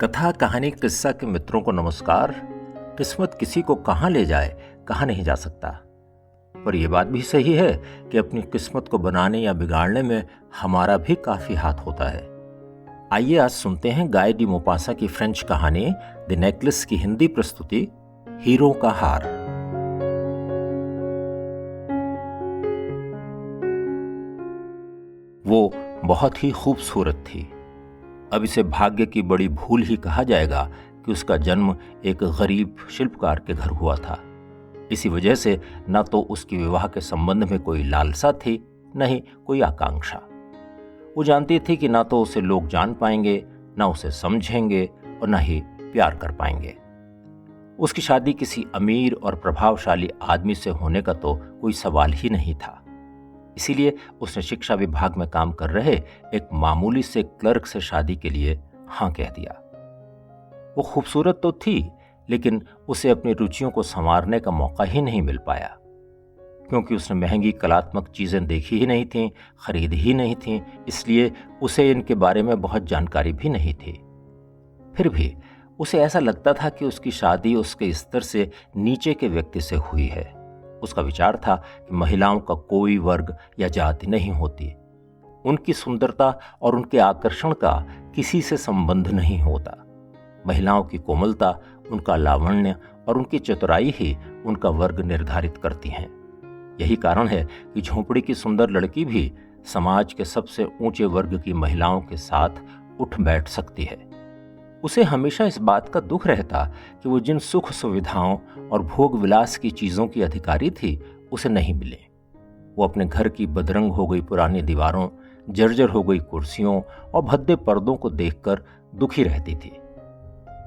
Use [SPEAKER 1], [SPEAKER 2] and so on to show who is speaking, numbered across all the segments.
[SPEAKER 1] कथा कहानी किस्सा के मित्रों को नमस्कार। किस्मत किसी को कहाँ ले जाए कहा नहीं जा सकता, पर यह बात भी सही है कि अपनी किस्मत को बनाने या बिगाड़ने में हमारा भी काफी हाथ होता है। आइए आज सुनते हैं गाय डी मोपासा की फ्रेंच कहानी द नेकलेस की हिंदी प्रस्तुति हीरो का हार। वो बहुत ही खूबसूरत थी। अब इसे भाग्य की बड़ी भूल ही कहा जाएगा कि उसका जन्म एक गरीब शिल्पकार के घर हुआ था। इसी वजह से न तो उसकी विवाह के संबंध में कोई लालसा थी, न ही कोई आकांक्षा। वो जानती थी कि न तो उसे लोग जान पाएंगे, न उसे समझेंगे और न ही प्यार कर पाएंगे। उसकी शादी किसी अमीर और प्रभावशाली आदमी से होने का तो कोई सवाल ही नहीं था। इसीलिए उसने शिक्षा विभाग में काम कर रहे एक मामूली से क्लर्क से शादी के लिए हां कह दिया। वो खूबसूरत तो थी, लेकिन उसे अपनी रुचियों को संवारने का मौका ही नहीं मिल पाया, क्योंकि उसने महंगी कलात्मक चीजें देखी ही नहीं थीं, खरीदी ही नहीं थीं, इसलिए उसे इनके बारे में बहुत जानकारी भी नहीं थी। फिर भी उसे ऐसा लगता था कि उसकी शादी उसके स्तर से नीचे के व्यक्ति से हुई है। उसका विचार था कि महिलाओं का कोई वर्ग या जाति नहीं होती, उनकी सुंदरता और उनके आकर्षण का किसी से संबंध नहीं होता। महिलाओं की कोमलता, उनका लावण्य और उनकी चतुराई ही उनका वर्ग निर्धारित करती हैं। यही कारण है कि झोंपड़ी की सुंदर लड़की भी समाज के सबसे ऊंचे वर्ग की महिलाओं के साथ उठ बैठ सकती है। उसे हमेशा इस बात का दुख रहता कि वो जिन सुख सुविधाओं और भोग विलास की चीजों की अधिकारी थी, उसे नहीं मिले। वो अपने घर की बदरंग हो गई पुरानी दीवारों, जर्जर हो गई कुर्सियों और भद्दे पर्दों को देखकर दुखी रहती थी।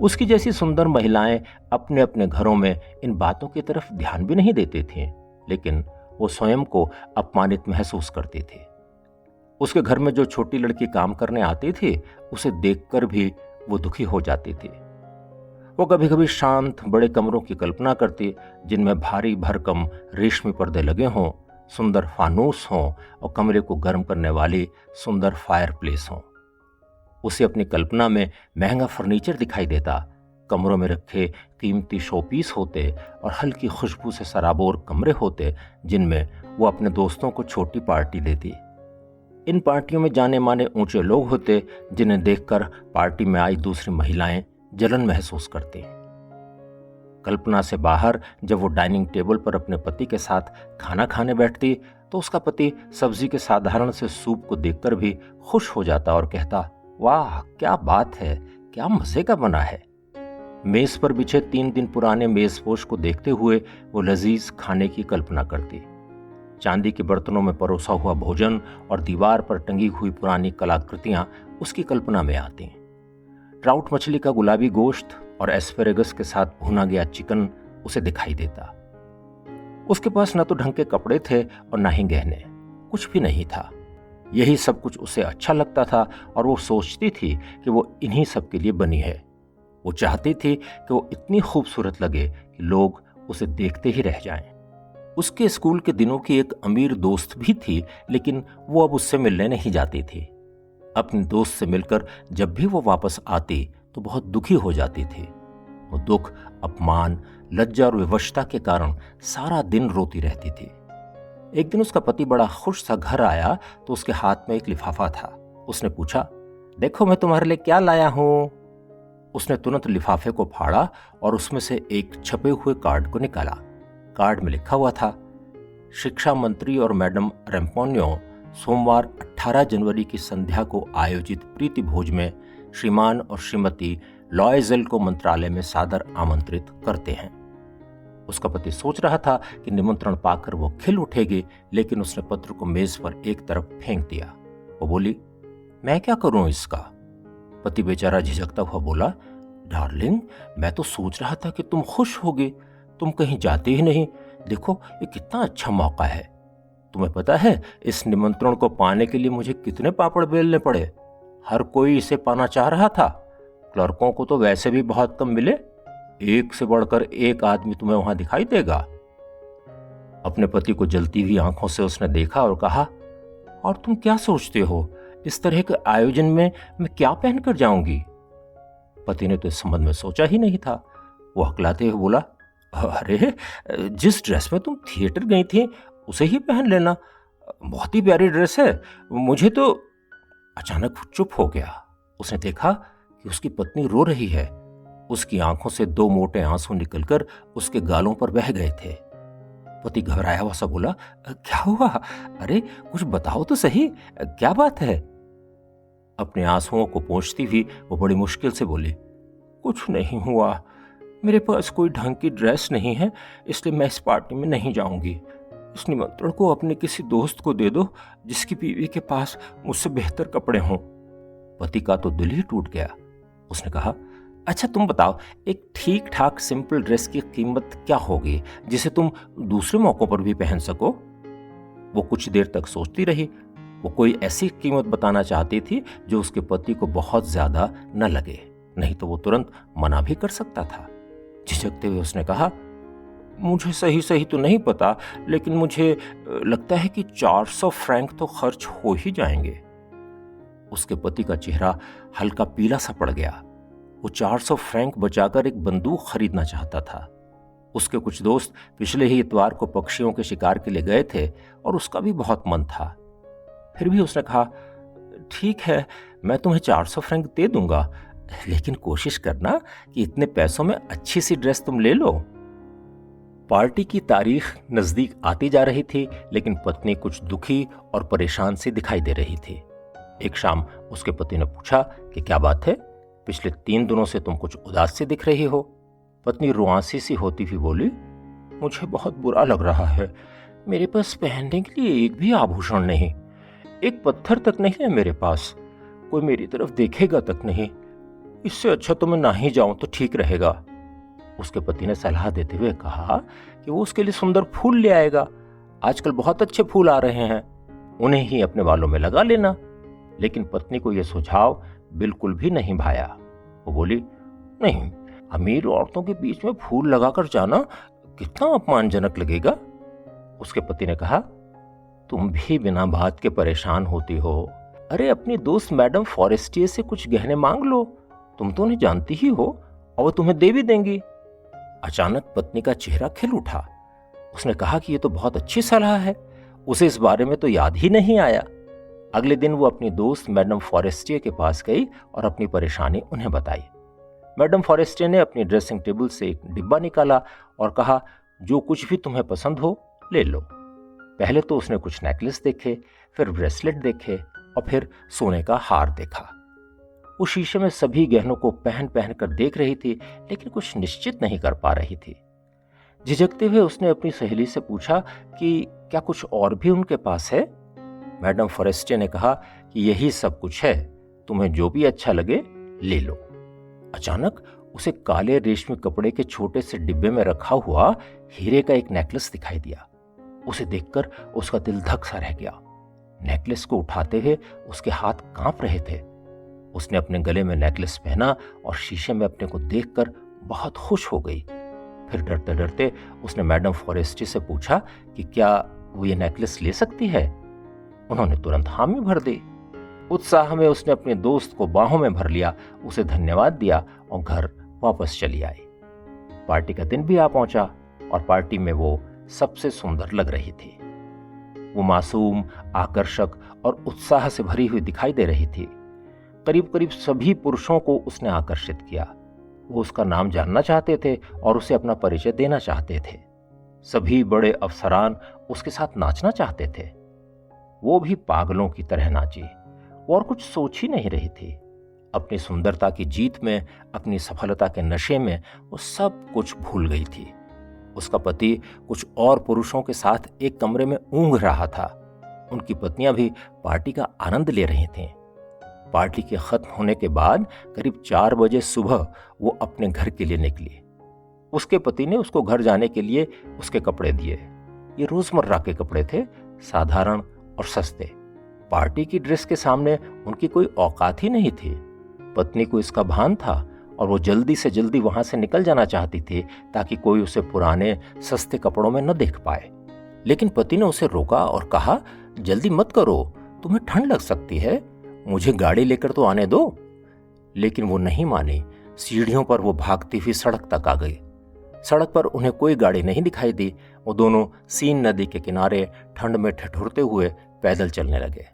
[SPEAKER 1] उसकी जैसी सुंदर महिलाएं अपने अपने घरों में इन बातों की तरफ ध्यान भी नहीं देती थीं, लेकिन वो स्वयं को अपमानित महसूस करती थी। उसके घर में जो छोटी लड़की काम करने आती थी, उसे देखकर भी वो दुखी हो जाती थी। वो कभी कभी शांत बड़े कमरों की कल्पना करती, जिनमें भारी भरकम रेशमी पर्दे लगे हों, सुंदर फानूस हों और कमरे को गर्म करने वाली सुंदर फायरप्लेस हों। उसे अपनी कल्पना में महंगा फर्नीचर दिखाई देता, कमरों में रखे कीमती शोपीस होते और हल्की खुशबू से सराबोर कमरे होते, जिनमें वो अपने दोस्तों को छोटी पार्टी देती। इन पार्टियों में जाने माने ऊंचे लोग होते, जिन्हें देखकर पार्टी में आई दूसरी महिलाएं जलन महसूस करती। कल्पना से बाहर जब वो डाइनिंग टेबल पर अपने पति के साथ खाना खाने बैठती, तो उसका पति सब्जी के साधारण से सूप को देखकर भी खुश हो जाता और कहता, वाह क्या बात है, क्या मजे का बना है। मेज पर बिछे 3 दिन पुराने मेजपोश को देखते हुए वो लजीज खाने की कल्पना करती। चांदी के बर्तनों में परोसा हुआ भोजन और दीवार पर टंगी हुई पुरानी कलाकृतियां उसकी कल्पना में आती। ट्राउट मछली का गुलाबी गोश्त और एस्पेरेगस के साथ भुना गया चिकन उसे दिखाई देता। उसके पास न तो ढंग के कपड़े थे और न ही गहने, कुछ भी नहीं था। यही सब कुछ उसे अच्छा लगता था और वो सोचती थी कि वो इन्हीं सब के लिए बनी है। वो चाहती थी कि वो इतनी खूबसूरत लगे कि लोग उसे देखते ही रह जाएं। उसके स्कूल के दिनों की एक अमीर दोस्त भी थी, लेकिन वो अब उससे मिलने नहीं जाती थी। अपने दोस्त से मिलकर जब भी वो वापस आती तो बहुत दुखी हो जाती थी। वो दुख, अपमान, लज्जा और विवशता के कारण सारा दिन रोती रहती थी। एक दिन उसका पति बड़ा खुश सा घर आया तो उसके हाथ में एक लिफाफा था। उसने पूछा, देखो मैं तुम्हारे लिए क्या लाया हूं। उसने तुरंत लिफाफे को फाड़ा और उसमें से एक छपे हुए कार्ड को निकाला। कार्ड में लिखा हुआ था, शिक्षा मंत्री और मैडम रेम्पोन्यो सोमवार 18 जनवरी की संध्या को आयोजित प्रीति भोज में श्रीमान और श्रीमती लॉयजेल को मंत्रालय में सादर आमंत्रित करते हैं। उसका पति सोच रहा था कि निमंत्रण पाकर वो खिल उठेगी, लेकिन उसने पत्र को मेज पर एक तरफ फेंक दिया। वो बोली, मैं क्या करूं इसका। पति बेचारा झिझकता हुआ बोला, डार्लिंग मैं तो सोच रहा था कि तुम खुश होगी, तुम कहीं जाते ही नहीं। देखो ये कितना अच्छा मौका है। तुम्हें पता है इस निमंत्रण को पाने के लिए मुझे कितने पापड़ बेलने पड़े। हर कोई इसे पाना चाह रहा था। क्लर्कों को तो वैसे भी बहुत कम मिले, एक से बढ़कर एक आदमी तुम्हें वहां दिखाई देगा। अपने पति को जलती हुई आंखों से उसने देखा और कहा, और तुम क्या सोचते हो, इस तरह के आयोजन में मैं क्या पहनकर जाऊंगी। पति ने तो इस संबंध में सोचा ही नहीं था। वो हकलाते हुए बोला, अरे जिस ड्रेस में तुम थिएटर गई थी उसे ही पहन लेना, बहुत ही प्यारी ड्रेस है। मुझे तो। अचानक चुप हो गया। उसने देखा कि उसकी पत्नी रो रही है। उसकी आंखों से 2 मोटे आंसू निकलकर उसके गालों पर बह गए थे। पति घबराया हुआ सा बोला, क्या हुआ? अरे कुछ बताओ तो सही, क्या बात है? अपने आंसुओं को पोंछती हुई वो बड़ी मुश्किल से बोली, कुछ नहीं हुआ, मेरे पास कोई ढंग की ड्रेस नहीं है, इसलिए मैं इस पार्टी में नहीं जाऊंगी। इस निमंत्रण को अपने किसी दोस्त को दे दो जिसकी बीवी के पास मुझसे बेहतर कपड़े हों। पति का तो दिल ही टूट गया। उसने कहा, अच्छा तुम बताओ, एक ठीक ठाक सिंपल ड्रेस की कीमत क्या होगी जिसे तुम दूसरे मौकों पर भी पहन सको? वो कुछ देर तक सोचती रही। वो कोई ऐसी कीमत बताना चाहती थी जो उसके पति को बहुत ज्यादा न लगे, नहीं तो वो तुरंत मना भी कर सकता था। झिझकते हुए उसने कहा, मुझे सही सही तो नहीं पता, लेकिन मुझे लगता है कि 400 फ्रैंक तो खर्च हो ही जाएंगे। उसके पति का चेहरा हल्का पीला सा पड़ गया। वो 400 फ्रैंक बचाकर एक बंदूक खरीदना चाहता था। उसके कुछ दोस्त पिछले ही इतवार को पक्षियों के शिकार के लिए गए थे और उसका भी बहुत मन था। फिर भी उसने कहा, ठीक है, मैं तुम्हें 400 फ्रैंक दे दूंगा, लेकिन कोशिश करना कि इतने पैसों में अच्छी सी ड्रेस तुम ले लो। पार्टी की तारीख नजदीक आती जा रही थी, लेकिन पत्नी कुछ दुखी और परेशान सी दिखाई दे रही थी। एक शाम उसके पति ने पूछा कि क्या बात है, पिछले 3 दिनों से तुम कुछ उदास सी दिख रही हो। पत्नी रुआंसी सी होती हुई बोली, मुझे बहुत बुरा लग रहा है, मेरे पास पहनने के लिए एक भी आभूषण नहीं, एक पत्थर तक नहीं है मेरे पास, कोई मेरी तरफ देखेगा तक नहीं। इससे अच्छा तो मैं ना ही जाऊं तो ठीक रहेगा। उसके पति ने सलाह देते हुए कहा कि वो उसके लिए सुंदर फूल ले आएगा, आजकल बहुत अच्छे फूल आ रहे हैं, उन्हें ही अपने बालों में लगा लेना। लेकिन पत्नी को यह सुझाव बिल्कुल भी नहीं भाया। वो बोली, नहीं, अमीर औरतों के बीच में फूल लगाकर जाना कितना अपमानजनक लगेगा। उसके पति ने कहा, तुम भी बिना बात के परेशान होती हो। अरे अपनी दोस्त मैडम फॉरेस्टियर से कुछ गहने मांग लो, तुम तो उन्हें जानती ही हो और वो तुम्हें दे भी देंगी। अचानक पत्नी का चेहरा खिल उठा। उसने कहा कि ये तो बहुत अच्छी सलाह है, उसे इस बारे में तो याद ही नहीं आया। अगले दिन वो अपनी दोस्त मैडम फॉरेस्टियर के पास गई और अपनी परेशानी उन्हें बताई। मैडम फॉरेस्टियर ने अपनी ड्रेसिंग टेबल से एक डिब्बा निकाला और कहा, जो कुछ भी तुम्हें पसंद हो ले लो। पहले तो उसने कुछ नेकलेस देखे, फिर ब्रेसलेट देखे और फिर सोने का हार देखा। वो शीशे में सभी गहनों को पहन पहन कर देख रही थी, लेकिन कुछ निश्चित नहीं कर पा रही थी। झिझकते हुए उसने अपनी सहेली से पूछा कि क्या कुछ और भी उनके पास है। मैडम फॉरेस्टियर ने कहा कि यही सब कुछ है, तुम्हें जो भी अच्छा लगे ले लो। अचानक उसे काले रेशमी कपड़े के छोटे से डिब्बे में रखा हुआ हीरे का एक नेकलेस दिखाई दिया। उसे देखकर उसका दिल धक सा रह गया। नेकलेस को उठाते हुए उसके हाथ कांप रहे थे। उसने अपने गले में नेकलेस पहना और शीशे में अपने को देखकर बहुत खुश हो गई। फिर डरते डरते उसने मैडम फॉरेस्टियर से पूछा कि क्या वो ये नेकलेस ले सकती है। उन्होंने तुरंत हामी भर दी। उत्साह में उसने अपने दोस्त को बाहों में भर लिया, उसे धन्यवाद दिया और घर वापस चली आई। पार्टी का दिन भी आ पहुंचा और पार्टी में वो सबसे सुंदर लग रही थी। वो मासूम, आकर्षक और उत्साह से भरी हुई दिखाई दे रही थी। करीब करीब सभी पुरुषों को उसने आकर्षित किया। वो उसका नाम जानना चाहते थे और उसे अपना परिचय देना चाहते थे। सभी बड़े अफसरान उसके साथ नाचना चाहते थे। वो भी पागलों की तरह नाची और कुछ सोच ही नहीं रही थी। अपनी सुंदरता की जीत में, अपनी सफलता के नशे में वो सब कुछ भूल गई थी। उसका पति कुछ और पुरुषों के साथ एक कमरे में ऊँघ रहा था। उनकी पत्नियां भी पार्टी का आनंद ले रही थीं। पार्टी के खत्म होने के बाद करीब 4 बजे सुबह वो अपने घर के लिए निकली। उसके पति ने उसको घर जाने के लिए उसके कपड़े दिए। ये रोजमर्रा के कपड़े थे, साधारण और सस्ते। पार्टी की ड्रेस के सामने उनकी कोई औकात ही नहीं थी। पत्नी को इसका भान था और वो जल्दी से जल्दी वहां से निकल जाना चाहती थी ताकि कोई उसे पुराने सस्ते कपड़ों में न देख पाए। लेकिन पति ने उसे रोका और कहा, जल्दी मत करो, तुम्हें ठंड लग सकती है, मुझे गाड़ी लेकर तो आने दो। लेकिन वो नहीं मानी। सीढ़ियों पर वो भागती हुई सड़क तक आ गई। सड़क पर उन्हें कोई गाड़ी नहीं दिखाई दी। वो दोनों सीन नदी के किनारे ठंड में ठिठुरते हुए पैदल चलने लगे।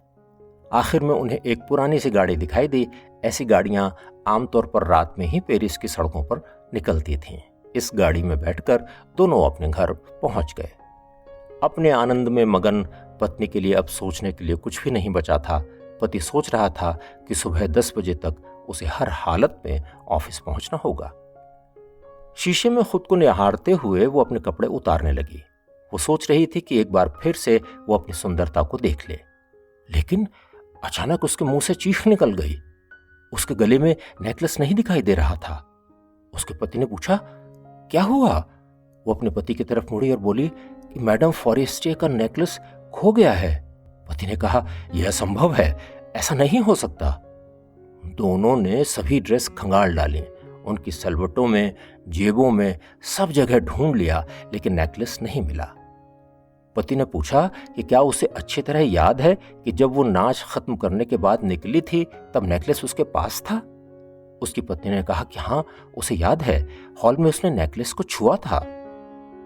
[SPEAKER 1] आखिर में उन्हें एक पुरानी सी गाड़ी दिखाई दी। ऐसी गाड़ियां आमतौर पर रात में ही पेरिस की सड़कों पर निकलती थीं। इस गाड़ी में बैठकर दोनों अपने घर पहुंच गए। अपने आनंद में मगन पत्नी के लिए अब सोचने के लिए कुछ भी नहीं बचा था। पति सोच रहा था कि सुबह 10 बजे तक उसे हर हालत में ऑफिस पहुंचना होगा। शीशे में खुद को निहारते हुए वो अपने कपड़े उतारने लगी। वो सोच रही थी कि एक बार फिर से वो अपनी सुंदरता को देख ले, लेकिन अचानक उसके मुंह से चीख निकल गई। उसके गले में नेकलेस नहीं दिखाई दे रहा था। उसके पति ने पूछा, क्या हुआ? वो अपने पति की तरफ मुड़ी और बोली कि मैडम फॉरेस्टियर का नेकलेस खो गया है। पति ने कहा, यह असंभव है, ऐसा नहीं हो सकता। दोनों ने सभी ड्रेस खंगाल डाली, उनकी सलवटों में, जेबों में, सब जगह ढूंढ लिया, लेकिन नेकलेस नहीं मिला। पति ने पूछा कि क्या उसे अच्छी तरह याद है कि जब वो नाच खत्म करने के बाद निकली थी तब नेकलेस उसके पास था? उसकी पत्नी ने कहा कि हाँ, उसे याद है, हॉल में उसने नेकलेस को छुआ था।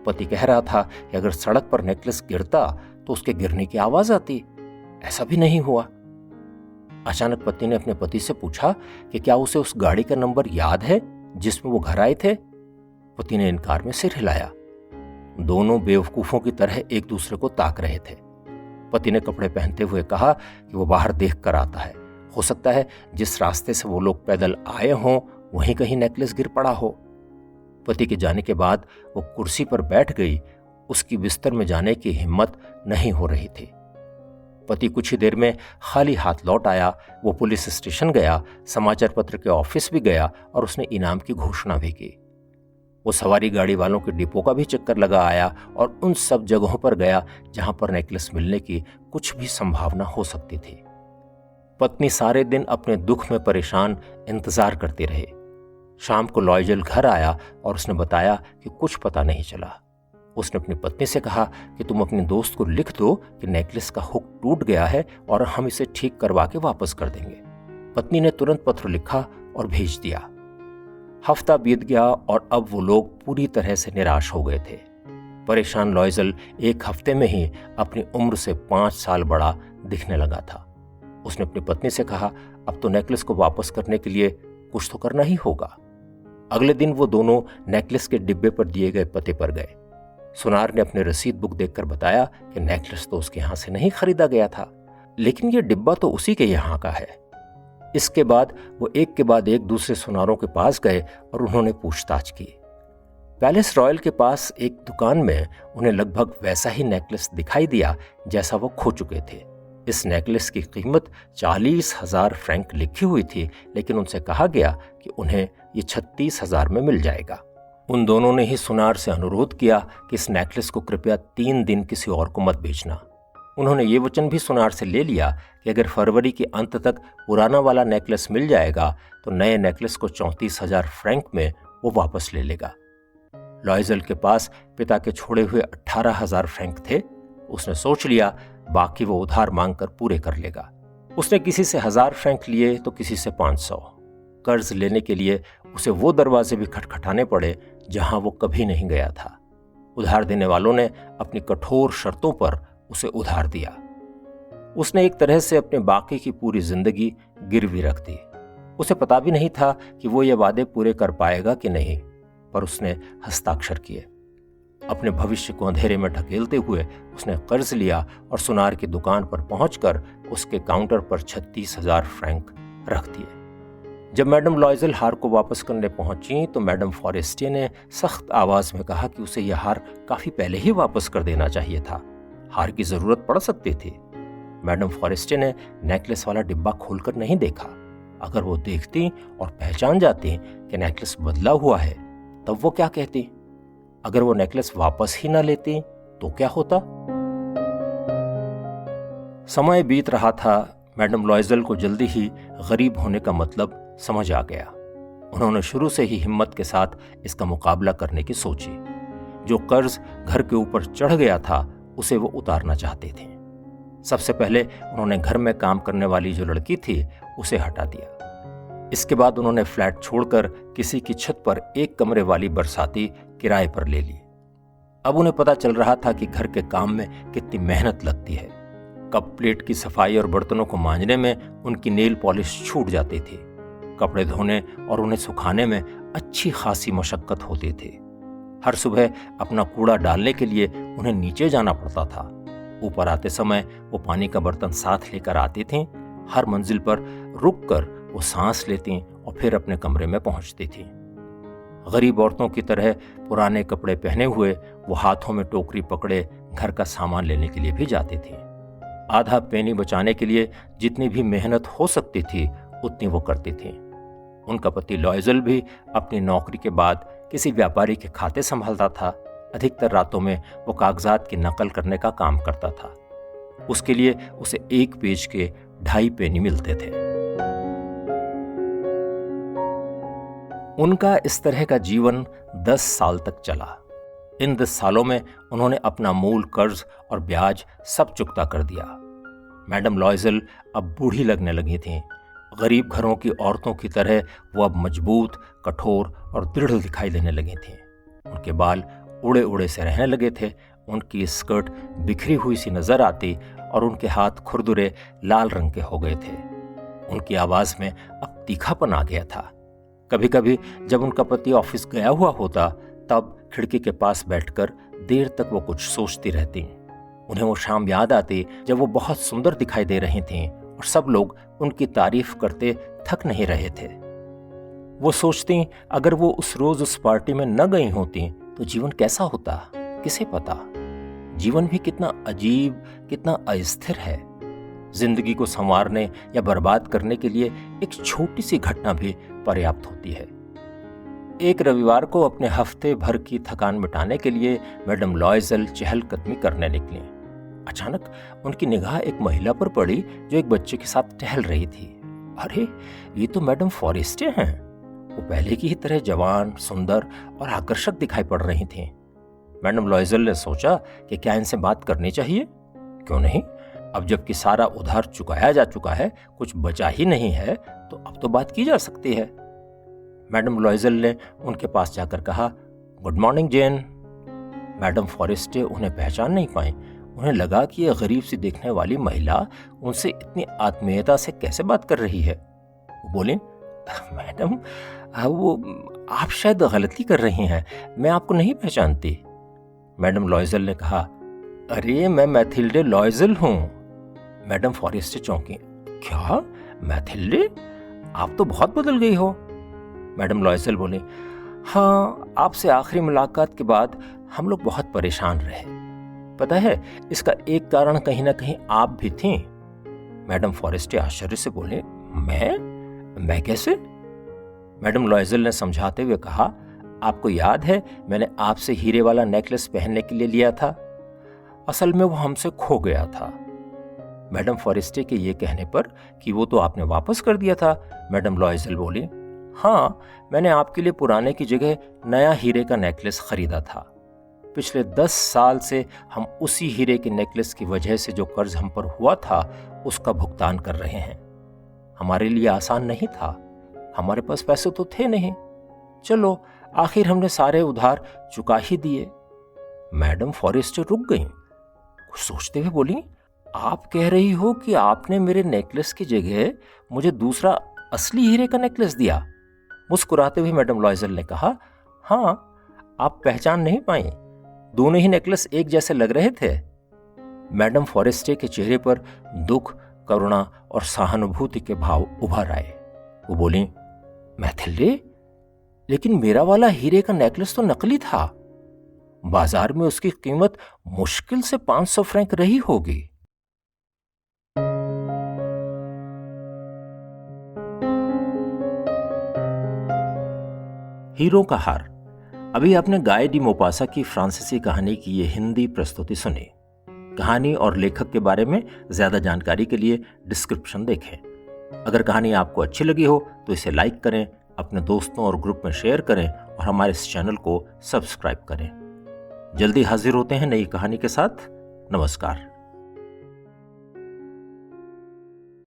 [SPEAKER 1] पति कह रहा था कि अगर सड़क पर नेकलेस गिरता तो उसके गिरने की आवाज आती। ऐसा भी नहीं हुआ। अचानक पति ने अपने पति से पूछा कि क्या उसे उस गाड़ी का नंबर याद है जिसमें वो घर आए थे? पति ने इनकार में सिर हिलाया। दोनों बेवकूफों की तरह एक दूसरे को ताक रहे थे। पति ने कपड़े पहनते हुए कहा कि वो बाहर देख कर आता है, हो सकता है जिस रास्ते से वो लोग पैदल आए हों वहीं कहीं नेकलेस गिर पड़ा हो। पति के जाने के बाद वो कुर्सी पर बैठ गई। उसकी बिस्तर में जाने की हिम्मत नहीं हो रही थी। पति कुछ ही देर में खाली हाथ लौट आया। वो पुलिस स्टेशन गया, समाचार पत्र के ऑफिस भी गया और उसने इनाम की घोषणा भी की। वो सवारी गाड़ी वालों के डिपो का भी चक्कर लगा आया और उन सब जगहों पर गया जहां पर नेकलेस मिलने की कुछ भी संभावना हो सकती थी। पत्नी सारे दिन अपने दुख में परेशान इंतजार करती रही। शाम को लॉयजल घर आया और उसने बताया कि कुछ पता नहीं चला। उसने अपनी पत्नी से कहा कि तुम अपने दोस्त को लिख दो कि नेकलेस का हुक टूट गया है और हम इसे ठीक करवा के वापस कर देंगे। पत्नी ने तुरंत पत्र लिखा और भेज दिया। हफ्ता बीत गया और अब वो लोग पूरी तरह से निराश हो गए थे। परेशान लॉयजल एक हफ्ते में ही अपनी उम्र से 5 साल बड़ा दिखने लगा था। उसने अपनी पत्नी से कहा, अब तो नेकलेस को वापस करने के लिए कुछ तो करना ही होगा। अगले दिन वो दोनों नेकलेस के डिब्बे पर दिए गए पते पर गए। सुनार ने अपने रसीद बुक देखकर बताया कि नेकलेस तो उसके यहां से नहीं खरीदा गया था, लेकिन ये डिब्बा तो उसी के यहाँ का है। इसके बाद वो एक के बाद एक दूसरे सुनारों के पास गए और उन्होंने पूछताछ की। पैलेस रॉयल के पास एक दुकान में उन्हें लगभग वैसा ही नेकलेस दिखाई दिया जैसा वो खो चुके थे। इस नेकलेस की कीमत 40,000 फ्रैंक लिखी हुई थी, लेकिन उनसे कहा गया कि उन्हें ये 36,000 में मिल जाएगा। उन दोनों ने ही सुनार से अनुरोध किया कि इस नेकलेस को कृपया 3 दिन किसी और को मत बेचना। उन्होंने ये वचन भी सुनार से ले लिया कि अगर फरवरी के अंत तक पुराना वाला नेकलेस मिल जाएगा तो नए नेकलेस को 34,000 फ्रैंक में वो वापस ले लेगा। लॉयजल के पास पिता के छोड़े हुए 18,000 फ्रैंक थे। उसने सोच लिया बाकी वो उधार मांगकर पूरे कर लेगा। उसने किसी से 1,000 फ्रैंक लिए तो किसी से 500। कर्ज लेने के लिए उसे वो दरवाजे भी खटखटाने पड़े जहां वो कभी नहीं गया था। उधार देने वालों ने अपनी कठोर शर्तों पर उसे उधार दिया। उसने एक तरह से अपने बाकी की पूरी जिंदगी गिरवी रख दी। उसे पता भी नहीं था कि वो ये वादे पूरे कर पाएगा कि नहीं, पर उसने हस्ताक्षर किए। अपने भविष्य को अंधेरे में ढकेलते हुए उसने कर्ज लिया और सुनार की दुकान पर पहुंचकर उसके काउंटर पर 36,000 फ्रैंक रख दिए। जब मैडम लॉयजल हार को वापस करने पहुंची तो मैडम फॉरेस्टियर ने सख्त आवाज में कहा कि उसे यह हार काफी पहले ही वापस कर देना चाहिए था। हार की जरूरत पड़ सकती थी। मैडम फॉरेस्टियर ने नेकलेस वाला डिब्बा खोलकर नहीं देखा। अगर वो देखती और पहचान जाती कि नेकलेस बदला हुआ है तब वो क्या कहती? अगर वो नेकलेस वापस ही ना लेती तो क्या होता? समय बीत रहा था। मैडम लॉयजल को जल्दी ही गरीब होने का मतलब समझ आ गया। उन्होंने शुरू से ही हिम्मत के साथ इसका मुकाबला करने की सोची। जो कर्ज घर के ऊपर चढ़ गया था उसे वो उतारना चाहते थे। सबसे पहले उन्होंने घर में काम करने वाली जो लड़की थी उसे हटा दिया। इसके बाद उन्होंने फ्लैट छोड़कर किसी की छत पर एक कमरे वाली बरसाती किराए पर ले ली। अब उन्हें पता चल रहा था कि घर के काम में कितनी मेहनत लगती है। कप प्लेट की सफाई और बर्तनों को मांजने में उनकी नेल पॉलिश छूट जाती थी। कपड़े धोने और उन्हें सुखाने में अच्छी खासी मशक्कत होती थी। हर सुबह अपना कूड़ा डालने के लिए उन्हें नीचे जाना पड़ता था। ऊपर आते समय वो पानी का बर्तन साथ लेकर आती थीं। हर मंजिल पर रुककर वो सांस लेती और फिर अपने कमरे में पहुंचती थीं। गरीब औरतों की तरह पुराने कपड़े पहने हुए वो हाथों में टोकरी पकड़े घर का सामान लेने के लिए भी जाती थीं। आधा पेनी बचाने के लिए जितनी भी मेहनत हो सकती थी उतनी वो करती थीं। उनका पति लॉयजल भी अपनी नौकरी के बाद किसी व्यापारी के खाते संभालता था। अधिकतर रातों में वो कागजात की नकल करने का काम करता था। उसके लिए उसे एक पेज के 2.5 पेनी मिलते थे। उनका इस तरह का जीवन 10 साल तक चला। इन 10 सालों में उन्होंने अपना मूल कर्ज और ब्याज सब चुकता कर दिया। मैडम लॉयजल अब बूढ़ी लगने लगी थीं। गरीब घरों की औरतों की तरह वो अब मजबूत, कठोर और दृढ़ दिखाई देने लगी थीं। उनके बाल उड़े उड़े से रहने लगे थे। उनकी स्कर्ट बिखरी हुई सी नजर आती और उनके हाथ खुरदुरे लाल रंग के हो गए थे। उनकी आवाज में अब तीखापन आ गया था। कभी कभी जब उनका पति ऑफिस गया हुआ होता तब खिड़की के पास बैठकर देर तक वो कुछ सोचती रहती। उन्हें वो शाम याद आती जब वो बहुत सुंदर दिखाई दे रही थीं और सब लोग उनकी तारीफ करते थक नहीं रहे थे। वो सोचती अगर वो उस रोज उस पार्टी में न गई होती तो जीवन कैसा होता, किसे पता। जीवन भी कितना अजीब, कितना अस्थिर है। जिंदगी को संवारने या बर्बाद करने के लिए एक छोटी सी घटना भी पर्याप्त होती है। एक रविवार को अपने हफ्ते भर की थकान मिटाने के लिए मैडम लॉयजल चहलकदमी करने निकली। अचानक उनकी निगाह एक महिला पर पड़ी जो एक बच्चे के साथ टहल रही थी। अरे, ये तो मैडम फॉरेस्टे हैं। वो पहले की ही तरह जवान, सुंदर और आकर्षक दिखाई पड़ रही थीं। मैडम लॉयजल ने सोचा कि क्या इनसे बात करनी चाहिए। क्यों नहीं, अब जबकि सारा उधार चुकाया जा चुका है, कुछ बचा ही नहीं है, तो अब तो बात की जा सकती है। मैडम लॉयजल ने उनके पास जाकर कहा, गुड मॉर्निंग जेन। मैडम फॉरेस्टे उन्हें पहचान नहीं पाई। उन्हें लगा कि यह गरीब सी देखने वाली महिला उनसे इतनी आत्मीयता से कैसे बात कर रही है। वो बोली, मैडम वो आप शायद गलती कर रही हैं, मैं आपको नहीं पहचानती। मैडम लॉयजल ने कहा, अरे मैं मैथिल्डे लॉयजल हूं। मैडम फॉरेस्टे चौंकी, क्या मैथिल्डे? आप तो बहुत बदल गई हो। मैडम लॉयजल बोली, हाँ, आपसे आखिरी मुलाकात के बाद हम लोग बहुत परेशान रहे। पता है, इसका एक कारण कहीं ना कहीं आप भी थीं। मैडम फॉरेस्टे आश्चर्य से बोले, मैं कैसे? मैडम लॉयजल ने समझाते हुए कहा, आपको याद है मैंने आपसे हीरे वाला नेकलेस पहनने के लिए लिया था? असल में वो हमसे खो गया था। मैडम फॉरेस्टे के ये कहने पर कि वो तो आपने वापस कर दिया था, मैडम लॉयजल बोली, हाँ, मैंने आपके लिए पुराने की जगह नया हीरे का नेकलेस खरीदा था। पिछले 10 साल से हम उसी हीरे के नेकलेस की वजह से जो कर्ज हम पर हुआ था उसका भुगतान कर रहे हैं। हमारे लिए आसान नहीं था, हमारे पास पैसे तो थे नहीं। चलो, आखिर हमने सारे उधार चुका ही दिए। मैडम फॉरेस्टे रुक गईं। कुछ सोचते हुए बोली, आप कह रही हो कि आपने मेरे नेकलेस की जगह मुझे दूसरा असली हीरे का नेकलेस दिया? मुस्कुराते हुए मैडम लॉयजल ने कहा, हाँ, आप पहचान नहीं पाई, दोनों ही नेकलेस एक जैसे लग रहे थे। मैडम फॉरेस्टे के चेहरे पर दुख, करुणा और सहानुभूति के भाव उभर आए। वो बोली, मैथिल्डे, लेकिन मेरा वाला हीरे का नेकलेस तो नकली था। बाजार में उसकी कीमत मुश्किल से 500 फ्रैंक रही होगी। हीरो का हार। अभी आपने गाय डी मोपासा की फ्रांसीसी कहानी की ये हिंदी प्रस्तुति सुनी। कहानी और लेखक के बारे में ज्यादा जानकारी के लिए डिस्क्रिप्शन देखें। अगर कहानी आपको अच्छी लगी हो तो इसे लाइक करें, अपने दोस्तों और ग्रुप में शेयर करें और हमारे इस चैनल को सब्सक्राइब करें। जल्दी हाजिर होते हैं नई कहानी के साथ। नमस्कार।